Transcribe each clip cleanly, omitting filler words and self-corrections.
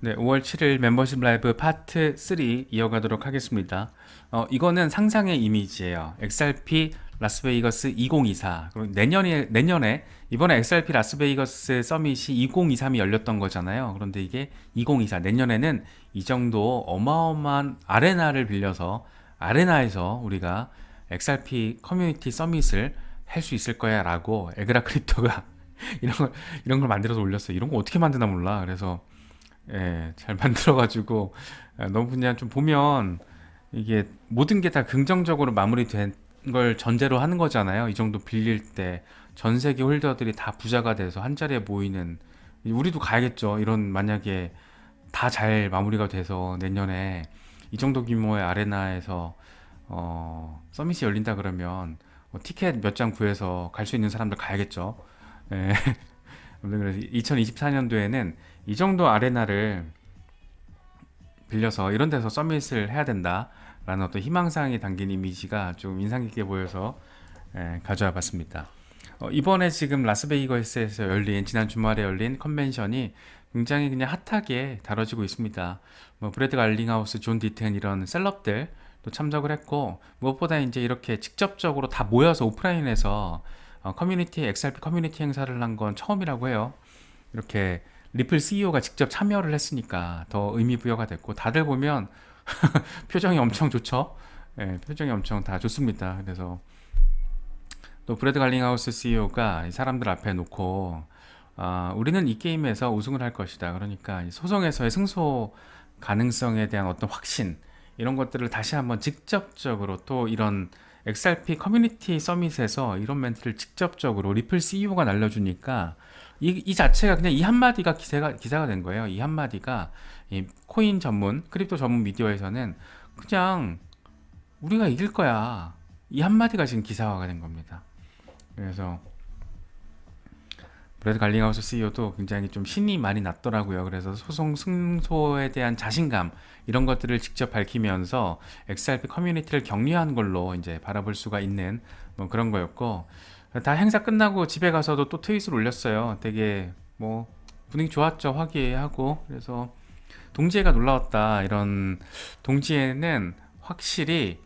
네, 5월 7일 멤버십 라이브 파트 3 이어가도록 하겠습니다. 이거는 상상의 이미지예요. XRP 라스베이거스 2024. 그리고 내년에 이번에 XRP 라스베이거스 서밋이 2023이 열렸던 거잖아요. 그런데 이게 2024 내년에는 이 정도 어마어마한 아레나를 빌려서 아레나에서 우리가 XRP 커뮤니티 서밋을 할 수 있을 거야라고 에그라 크립토가 이런 걸 이런 걸 만들어서 올렸어요. 이런 거 어떻게 만드나 몰라. 그래서 잘 만들어가지고 너무 그냥 좀 보면 이게 모든 게 다 긍정적으로 마무리된 걸 전제로 하는 거잖아요. 이 정도 빌릴 때 전 세계 홀더들이 다 부자가 돼서 한 자리에 모이는 우리도 가야겠죠. 이런 만약에 다 잘 마무리가 돼서 내년에 이 정도 규모의 아레나에서 서밋이 열린다 그러면 티켓 몇 장 구해서 갈 수 있는 사람들 가야겠죠. 예. 아무튼 그래서 2024년도에는 이 정도 아레나를 빌려서 이런 데서 서밋을 해야 된다라는 어떤 희망사항이 담긴 이미지가 좀 인상 깊게 보여서 가져와 봤습니다. 이번에 지금 라스베이거스에서 열린 지난 주말에 열린 컨벤션이 굉장히 그냥 핫하게 다뤄지고 있습니다. 뭐 브래드 갈링하우스, 존 디튼 이런 셀럽들 또 참석을 했고 무엇보다 이제 이렇게 직접적으로 다 모여서 오프라인에서 커뮤니티 XRP 커뮤니티 행사를 한 건 처음이라고 해요. 이렇게 리플 CEO가 직접 참여를 했으니까 더 의미 부여가 됐고 다들 보면 표정이 엄청 좋죠. 표정이 엄청 다 좋습니다. 그래서 또 브래드 갈링하우스 CEO가 사람들 앞에 놓고 우리는 이 게임에서 우승을 할 것이다. 그러니까 소송에서의 승소 가능성에 대한 어떤 확신 이런 것들을 다시 한번 직접적으로 또 이런 XRP 커뮤니티 서밋에서 이런 멘트를 직접적으로 리플 CEO가 날려주니까 이 자체가 그냥 이 한마디가 기사가 된 거예요. 이 한마디가 이 코인 전문, 크립토 전문 미디어에서는 그냥 우리가 이길 거야. 이 한마디가 지금 기사화가 된 겁니다. 그래서 브래드 갈링하우스 CEO도 굉장히 좀 신이 많이 났더라고요. 그래서 소송 승소에 대한 자신감 이런 것들을 직접 밝히면서 XRP 커뮤니티를 격려한 걸로 이제 바라볼 수가 있는 뭐 그런 거였고 다 행사 끝나고 집에 가서도 또 트윗을 올렸어요. 되게 뭐 분위기 좋았죠. 화기애애하고 그래서 동지애가 놀라웠다. 이런 동지애는 확실히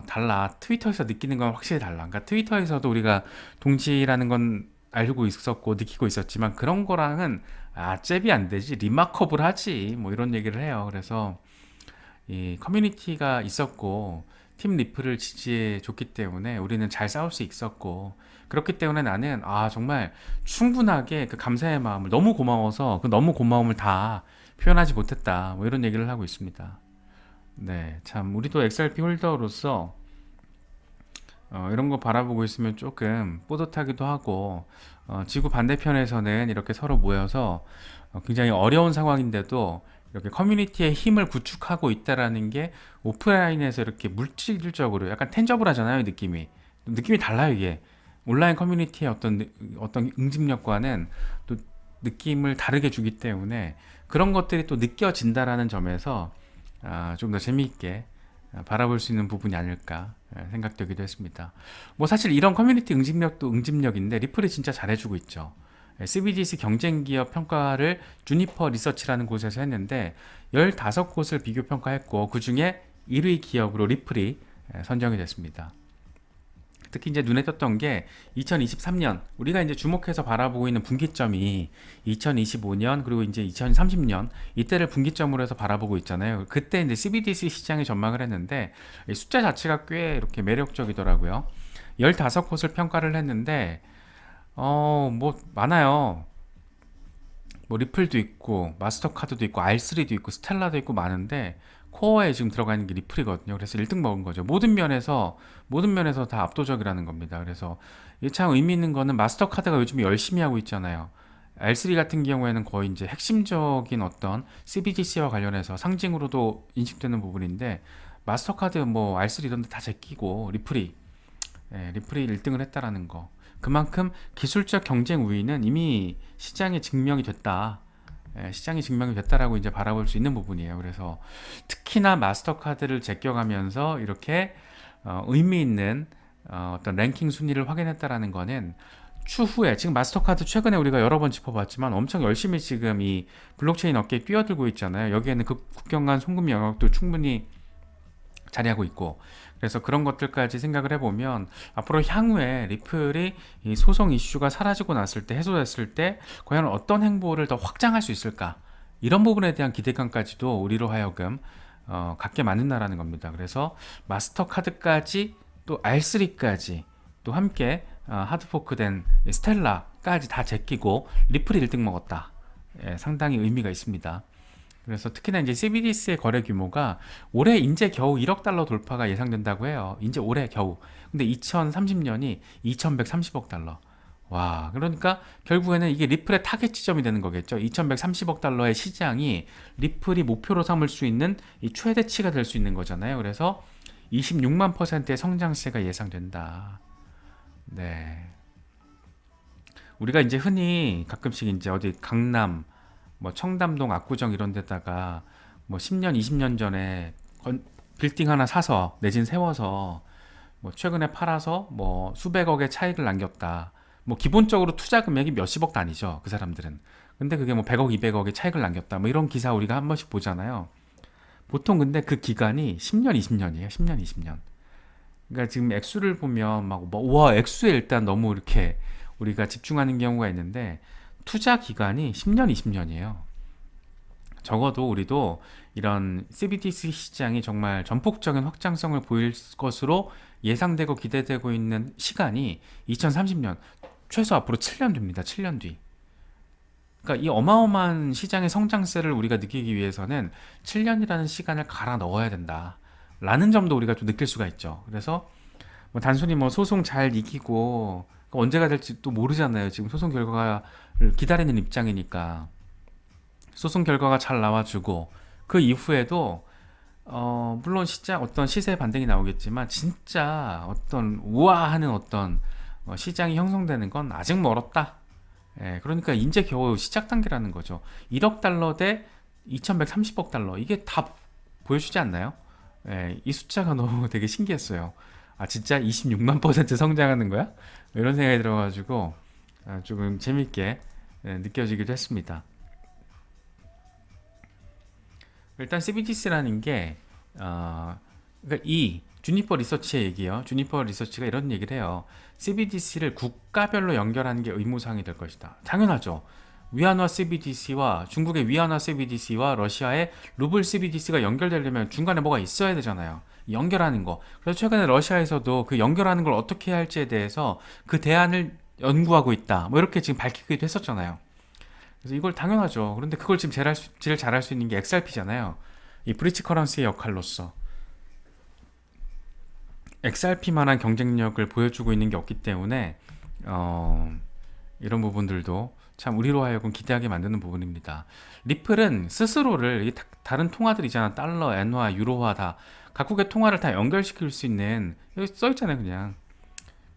달라. 트위터에서 느끼는 건 확실히 달라. 그러니까 트위터에서도 우리가 동지라는 건 알고 있었고 느끼고 있었지만 그런 거랑은 잽이 안 되지 리마커블 하지 뭐 이런 얘기를 해요. 그래서 이 커뮤니티가 있었고 팀 리플을 지지해 줬기 때문에 우리는 잘 싸울 수 있었고 그렇기 때문에 나는 정말 충분하게 그 감사의 마음을 너무 고마워서 그 너무 고마움을 다 표현하지 못했다 뭐 이런 얘기를 하고 있습니다. 네, 참 우리도 XRP 홀더로서 이런 거 바라보고 있으면 조금 뿌듯하기도 하고 지구 반대편에서는 이렇게 서로 모여서 굉장히 어려운 상황인데도 이렇게 커뮤니티의 힘을 구축하고 있다라는 게 오프라인에서 이렇게 물질적으로 약간 텐저블하잖아요. 느낌이 달라요. 이게 온라인 커뮤니티의 어떤 응집력과는 또 느낌을 다르게 주기 때문에 그런 것들이 또 느껴진다라는 점에서 좀 더 재미있게 바라볼 수 있는 부분이 아닐까 생각되기도 했습니다. 뭐 사실 이런 커뮤니티 응집력도 응집력인데 리플이 진짜 잘해주고 있죠. CBDC 경쟁기업 평가를 주니퍼 리서치라는 곳에서 했는데 15곳을 비교 평가했고 그 중에 1위 기업으로 리플이 선정이 됐습니다. 특히 이제 눈에 띄었던 게 2023년 우리가 이제 주목해서 바라보고 있는 분기점이 2025년 그리고 이제 2030년 이때를 분기점으로 해서 바라보고 있잖아요. 그때 이제 CBDC 시장에 전망을 했는데 이 숫자 자체가 꽤 이렇게 매력적이더라고요. 15곳을 평가를 했는데 뭐 많아요. 뭐 리플도 있고 마스터카드도 있고 R3도 있고 스텔라도 있고 많은데 코어에 지금 들어가 있는 게 리플이거든요. 그래서 1등 먹은 거죠. 모든 면에서 다 압도적이라는 겁니다. 그래서 이게 참 의미 있는 거는 마스터카드가 요즘 열심히 하고 있잖아요. R3 같은 경우에는 거의 이제 핵심적인 어떤 CBDC와 관련해서 상징으로도 인식되는 부분인데 마스터카드 뭐 R3 이런 데 다 제끼고 리플이 1등을 했다라는 거. 그만큼 기술적 경쟁 우위는 이미 시장이 증명이 됐다라고 이제 바라볼 수 있는 부분이에요. 그래서 특히나 마스터카드를 제껴가면서 이렇게 의미 있는 어떤 랭킹 순위를 확인했다라는 거는 추후에 지금 마스터카드 최근에 우리가 여러 번 짚어봤지만 엄청 열심히 지금 이 블록체인 업계에 뛰어들고 있잖아요. 여기에는 그 국경 간 송금 영역도 충분히 자리하고 있고, 그래서 그런 것들까지 생각을 해보면 앞으로 향후에 리플이 이 소송 이슈가 사라지고 났을 때, 해소됐을 때 과연 어떤 행보를 더 확장할 수 있을까, 이런 부분에 대한 기대감까지도 우리로 하여금 갖게 만든다라는 겁니다. 그래서 마스터카드까지 또 R3까지 또 함께 하드포크된 스텔라까지 다 제끼고 리플이 1등 먹었다. 예, 상당히 의미가 있습니다. 그래서 특히나 이제 CBDC의 거래 규모가 올해 이제 겨우 1억 달러 돌파가 예상된다고 해요. 이제 올해 겨우. 근데 2030년이 2130억 달러. 와, 그러니까 결국에는 이게 리플의 타겟 지점이 되는 거겠죠. 2130억 달러의 시장이 리플이 목표로 삼을 수 있는 이 최대치가 될 수 있는 거잖아요. 그래서 26만 %의 성장세가 예상된다. 네. 우리가 이제 흔히 가끔씩 이제 어디 강남, 뭐 청담동, 압구정 이런 데다가 뭐 10년, 20년 전에 빌딩 하나 사서 내진 세워서 뭐 최근에 팔아서 뭐 수백억의 차익을 남겼다. 뭐 기본적으로 투자 금액이 몇십억 단위죠. 그 사람들은. 근데 그게 뭐 100억, 200억의 차익을 남겼다. 뭐 이런 기사 우리가 한 번씩 보잖아요. 보통 근데 그 기간이 10년, 20년이에요. 10년, 20년. 그러니까 지금 액수를 보면 막 뭐, 와, 액수에 일단 너무 이렇게 우리가 집중하는 경우가 있는데 투자 기간이 10년, 20년이에요. 적어도 우리도 이런 CBDC 시장이 정말 전폭적인 확장성을 보일 것으로 예상되고 기대되고 있는 시간이 2030년, 최소 앞으로 7년 뒤입니다. 7년 뒤. 그러니까 이 어마어마한 시장의 성장세를 우리가 느끼기 위해서는 7년이라는 시간을 갈아 넣어야 된다. 라는 점도 우리가 좀 느낄 수가 있죠. 그래서 뭐 단순히 뭐 소송 잘 이기고 언제가 될지 또 모르잖아요. 지금 소송 결과를 기다리는 입장이니까 소송 결과가 잘 나와주고 그 이후에도 물론 시장 어떤 시세 반등이 나오겠지만 진짜 어떤 우아하는 어떤 시장이 형성되는 건 아직 멀었다. 예, 그러니까 이제 겨우 시작 단계라는 거죠. 1억 달러 대 2130억 달러 이게 다 보여주지 않나요? 예, 이 숫자가 너무 되게 신기했어요. 아 진짜 26만 % 성장하는 거야? 이런 생각이 들어가지고 조금 재밌게 느껴지기도 했습니다. 일단 CBDC라는 게 그러니까 이 주니퍼 리서치의 얘기요. 주니퍼 리서치가 이런 얘기를 해요. CBDC를 국가별로 연결하는 게 의무사항이 될 것이다. 당연하죠. 위안화 CBDC와 중국의 위안화 CBDC와 러시아의 루블 CBDC가 연결되려면 중간에 뭐가 있어야 되잖아요. 연결하는 거. 그래서 최근에 러시아에서도 그 연결하는 걸 어떻게 해야 할지에 대해서 그 대안을 연구하고 있다. 뭐 이렇게 지금 밝히기도 했었잖아요. 그래서 이걸 당연하죠. 그런데 그걸 지금 제일 잘할 수 있는 게 XRP잖아요. 이 브리지 커런시의 역할로서 XRP만한 경쟁력을 보여주고 있는 게 없기 때문에 이런 부분들도 참 우리로 하여금 기대하게 만드는 부분입니다. 리플은 스스로를 다른 통화들이잖아. 달러, 엔화, 유로화 다 각국의 통화를 다 연결시킬 수 있는 여기 써있잖아요. 그냥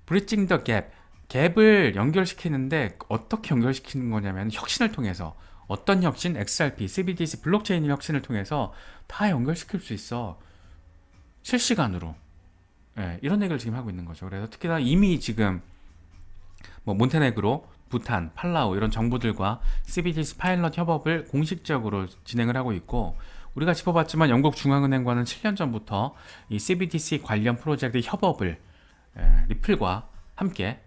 Bridging the Gap 갭을 연결시키는데 어떻게 연결시키는 거냐면 혁신을 통해서 어떤 혁신? XRP, CBDC, 블록체인 혁신을 통해서 다 연결시킬 수 있어. 실시간으로. 예, 이런 얘기를 지금 하고 있는 거죠. 그래서 특히나 이미 지금 뭐 몬테네그로, 부탄, 팔라우 이런 정부들과 CBDC 파일럿 협업을 공식적으로 진행을 하고 있고 우리가 짚어봤지만 영국 중앙은행과는 7년 전부터 이 CBDC 관련 프로젝트 협업을 리플과 함께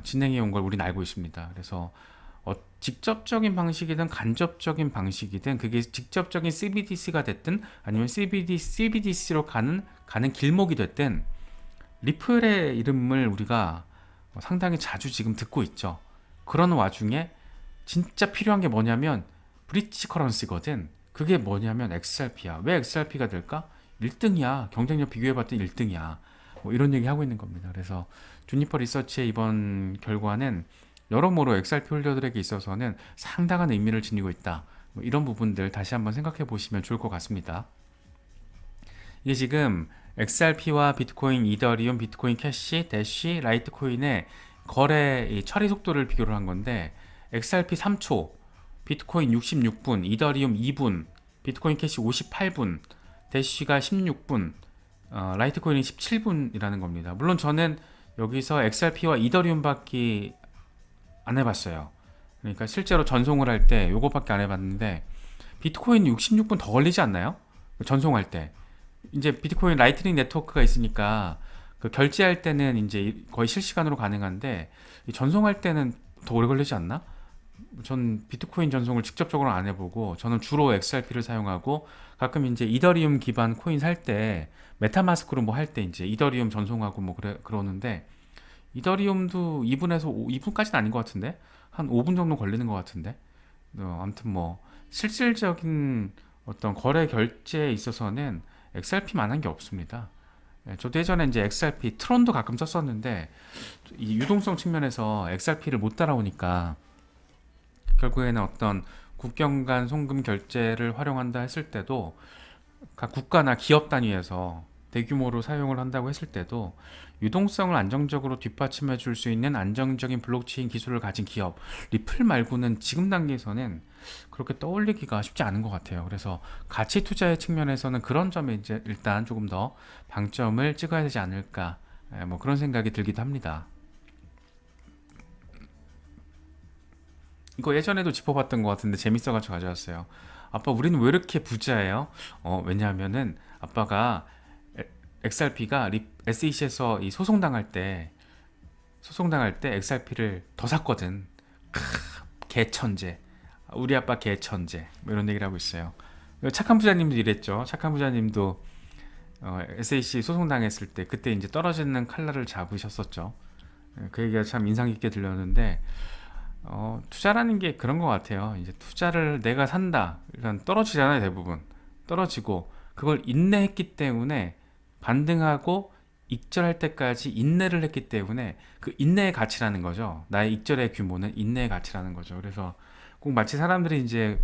진행해 온 걸 우리는 알고 있습니다. 그래서 직접적인 방식이든 간접적인 방식이든 그게 직접적인 CBDC가 됐든 아니면 CBDC로 가는 길목이 됐든 리플의 이름을 우리가 상당히 자주 지금 듣고 있죠. 그런 와중에 진짜 필요한 게 뭐냐면 브릿지 커런시거든. 그게 뭐냐면 XRP야. 왜 XRP가 될까? 1등이야. 경쟁력 비교해봤더니 1등이야. 뭐 이런 얘기 하고 있는 겁니다. 그래서 주니퍼 리서치의 이번 결과는 여러모로 XRP 홀더들에게 있어서는 상당한 의미를 지니고 있다. 뭐 이런 부분들 다시 한번 생각해 보시면 좋을 것 같습니다. 이게 지금 XRP와 비트코인, 이더리움, 비트코인 캐시, 대쉬, 라이트코인의 거래 처리 속도를 비교를 한 건데 XRP 3초, 비트코인 66분, 이더리움 2분, 비트코인 캐시 58분, 대쉬가 16분, 라이트코인이 17분이라는 겁니다. 물론 저는 여기서 XRP와 이더리움 밖에 안 해봤어요. 그러니까 실제로 전송을 할 때 요것밖에 안 해봤는데 비트코인 66분 더 걸리지 않나요? 전송할 때. 이제 비트코인 라이트닝 네트워크가 있으니까 그 결제할 때는 이제 거의 실시간으로 가능한데 이 전송할 때는 더 오래 걸리지 않나? 전 비트코인 전송을 직접적으로 안 해보고 저는 주로 XRP를 사용하고 가끔 이제 이더리움 기반 코인 살 때 메타마스크로 뭐 할 때 이제 이더리움 전송하고 뭐 그러는데 이더리움도 2분에서 2분까지는 아닌 것 같은데 한 5분 정도 걸리는 것 같은데 아무튼 뭐 실질적인 어떤 거래 결제에 있어서는 XRP만한 게 없습니다. 예, 저도 예전에 이제 XRP 트론도 가끔 썼었는데 이 유동성 측면에서 XRP를 못 따라오니까 결국에는 어떤 국경 간 송금 결제를 활용한다 했을 때도 각 국가나 기업 단위에서 대규모로 사용을 한다고 했을 때도 유동성을 안정적으로 뒷받침해 줄 수 있는 안정적인 블록체인 기술을 가진 기업 리플 말고는 지금 단계에서는 그렇게 떠올리기가 쉽지 않은 것 같아요. 그래서 가치 투자의 측면에서는 그런 점에 이제 일단 조금 더 방점을 찍어야 되지 않을까, 뭐 그런 생각이 들기도 합니다. 이거 예전에도 짚어봤던 것 같은데 재밌어가지고 가져왔어요. 아빠, 우리는 왜 이렇게 부자예요? 왜냐하면은 아빠가 XRP가 SEC에서 이 소송당할 때 XRP를 더 샀거든. 개천재. 우리 아빠 개천재. 뭐 이런 얘기를 하고 있어요. 착한 부자님도 이랬죠. 착한 부자님도 SAC 소송당했을 때 그때 이제 떨어지는 칼날을 잡으셨었죠. 그 얘기가 참 인상 깊게 들렸는데 투자라는 게 그런 것 같아요. 이제 투자를 내가 산다. 일단 떨어지잖아요, 대부분. 떨어지고 그걸 인내했기 때문에 반등하고 익절할 때까지 인내를 했기 때문에 그 인내의 가치라는 거죠. 나의 익절의 규모는 인내의 가치라는 거죠. 그래서 꼭 마치 사람들이 이제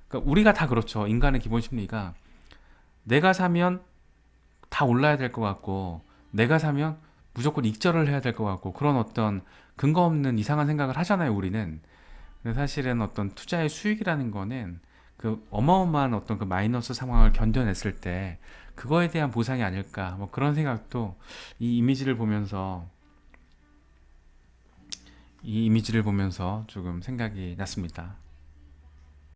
그러니까 우리가 다 그렇죠. 인간의 기본 심리가 내가 사면 다 올라야 될 것 같고 내가 사면 무조건 익절을 해야 될 것 같고 그런 어떤 근거 없는 이상한 생각을 하잖아요, 우리는. 근데 사실은 어떤 투자의 수익이라는 거는 그 어마어마한 어떤 그 마이너스 상황을 견뎌냈을 때 그거에 대한 보상이 아닐까 뭐 그런 생각도 이 이미지를 보면서 조금 생각이 났습니다.